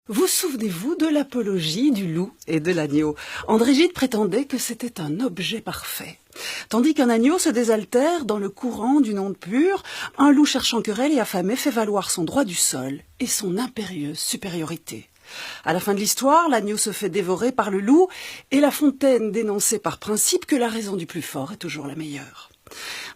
Vous souvenez-vous de l'apologie du loup et de l'agneau? André Gide prétendait que c'était un objet parfait. Tandis qu'un agneau se désaltère dans le courant d'une onde pure, un loup cherchant querelle et affamé fait valoir son droit du sol et son impérieuse supériorité. À la fin de l'histoire, l'agneau se fait dévorer par le loup et La Fontaine dénonçait par principe que la raison du plus fort est toujours la meilleure.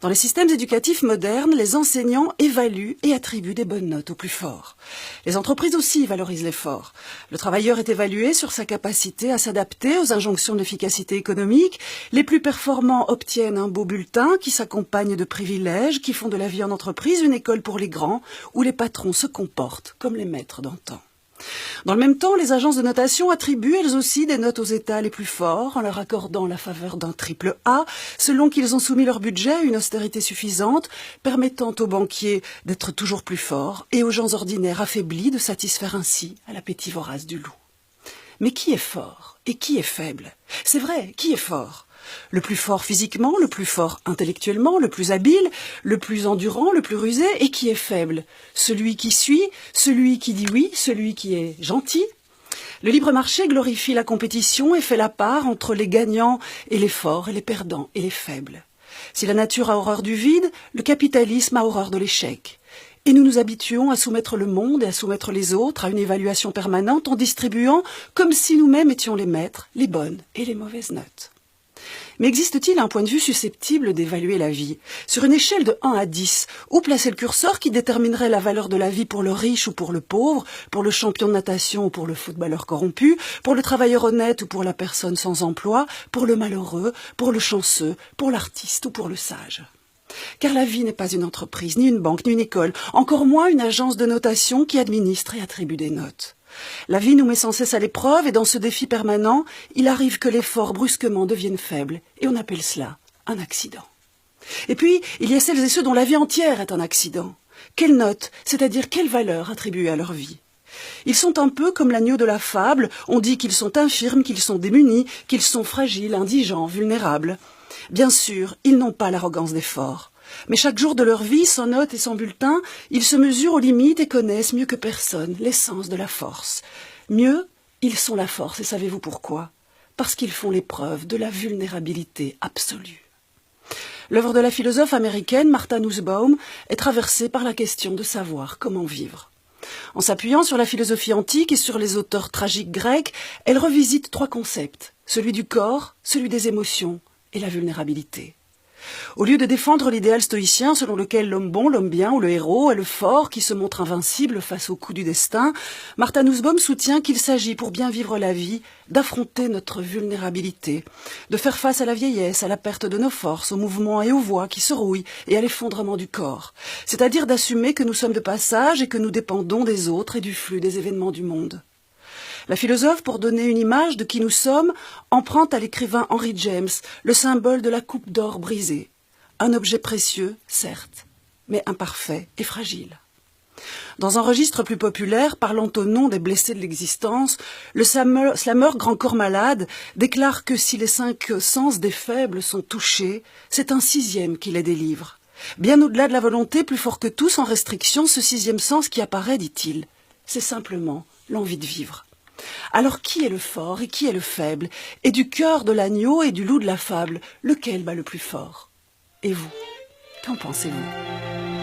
Dans les systèmes éducatifs modernes, les enseignants évaluent et attribuent des bonnes notes aux plus forts. Les entreprises aussi valorisent l'effort. Le travailleur est évalué sur sa capacité à s'adapter aux injonctions d'efficacité économique. Les plus performants obtiennent un beau bulletin qui s'accompagne de privilèges qui font de la vie en entreprise une école pour les grands, où les patrons se comportent comme les maîtres d'antan. Dans le même temps, les agences de notation attribuent elles aussi des notes aux États les plus forts en leur accordant la faveur d'un triple A selon qu'ils ont soumis leur budget à une austérité suffisante, permettant aux banquiers d'être toujours plus forts et aux gens ordinaires affaiblis de satisfaire ainsi à l'appétit vorace du loup. Mais qui est fort et qui est faible? C'est vrai, qui est fort? Le plus fort physiquement, le plus fort intellectuellement, le plus habile, le plus endurant, le plus rusé, et qui est faible? Celui qui suit, celui qui dit oui, celui qui est gentil? Le libre marché glorifie la compétition et fait la part entre les gagnants et les forts et les perdants et les faibles. Si la nature a horreur du vide, le capitalisme a horreur de l'échec. Et nous nous habituons à soumettre le monde et à soumettre les autres à une évaluation permanente en distribuant comme si nous-mêmes étions les maîtres, les bonnes et les mauvaises notes. Mais existe-t-il un point de vue susceptible d'évaluer la vie? Sur une échelle de 1 à 10, où placer le curseur qui déterminerait la valeur de la vie pour le riche ou pour le pauvre, pour le champion de natation ou pour le footballeur corrompu, pour le travailleur honnête ou pour la personne sans emploi, pour le malheureux, pour le chanceux, pour l'artiste ou pour le sage? Car la vie n'est pas une entreprise, ni une banque, ni une école, encore moins une agence de notation qui administre et attribue des notes. La vie nous met sans cesse à l'épreuve et dans ce défi permanent, il arrive que les forts brusquement deviennent faibles et on appelle cela un accident. Et puis, il y a celles et ceux dont la vie entière est un accident. Quelle note, c'est-à-dire quelle valeur attribuer à leur vie? Ils sont un peu comme l'agneau de la fable, on dit qu'ils sont infirmes, qu'ils sont démunis, qu'ils sont fragiles, indigents, vulnérables. Bien sûr, ils n'ont pas l'arrogance des forts. Mais chaque jour de leur vie, sans notes et sans bulletin, ils se mesurent aux limites et connaissent mieux que personne l'essence de la force. Mieux, ils sont la force, et savez-vous pourquoi? Parce qu'ils font l'épreuve de la vulnérabilité absolue. L'œuvre de la philosophe américaine Martha Nussbaum est traversée par la question de savoir comment vivre. En s'appuyant sur la philosophie antique et sur les auteurs tragiques grecs, elle revisite 3 concepts, celui du corps, celui des émotions et la vulnérabilité. Au lieu de défendre l'idéal stoïcien selon lequel l'homme bon, l'homme bien ou le héros est le fort qui se montre invincible face aux coups du destin, Martha Nussbaum soutient qu'il s'agit, pour bien vivre la vie, d'affronter notre vulnérabilité, de faire face à la vieillesse, à la perte de nos forces, aux mouvements et aux voix qui se rouillent et à l'effondrement du corps, c'est-à-dire d'assumer que nous sommes de passage et que nous dépendons des autres et du flux des événements du monde. La philosophe, pour donner une image de qui nous sommes, emprunte à l'écrivain Henry James le symbole de la coupe d'or brisée. Un objet précieux, certes, mais imparfait et fragile. Dans un registre plus populaire, parlant au nom des blessés de l'existence, le slammer Grand Corps Malade déclare que si les 5 sens des faibles sont touchés, c'est un 6e qui les délivre. Bien au-delà de la volonté, plus fort que tout, sans restriction, ce 6e sens qui apparaît, dit-il, c'est simplement l'envie de vivre. Alors qui est le fort et qui est le faible? Et du cœur de l'agneau et du loup de la fable, lequel bat le plus fort? Et vous, qu'en pensez-vous?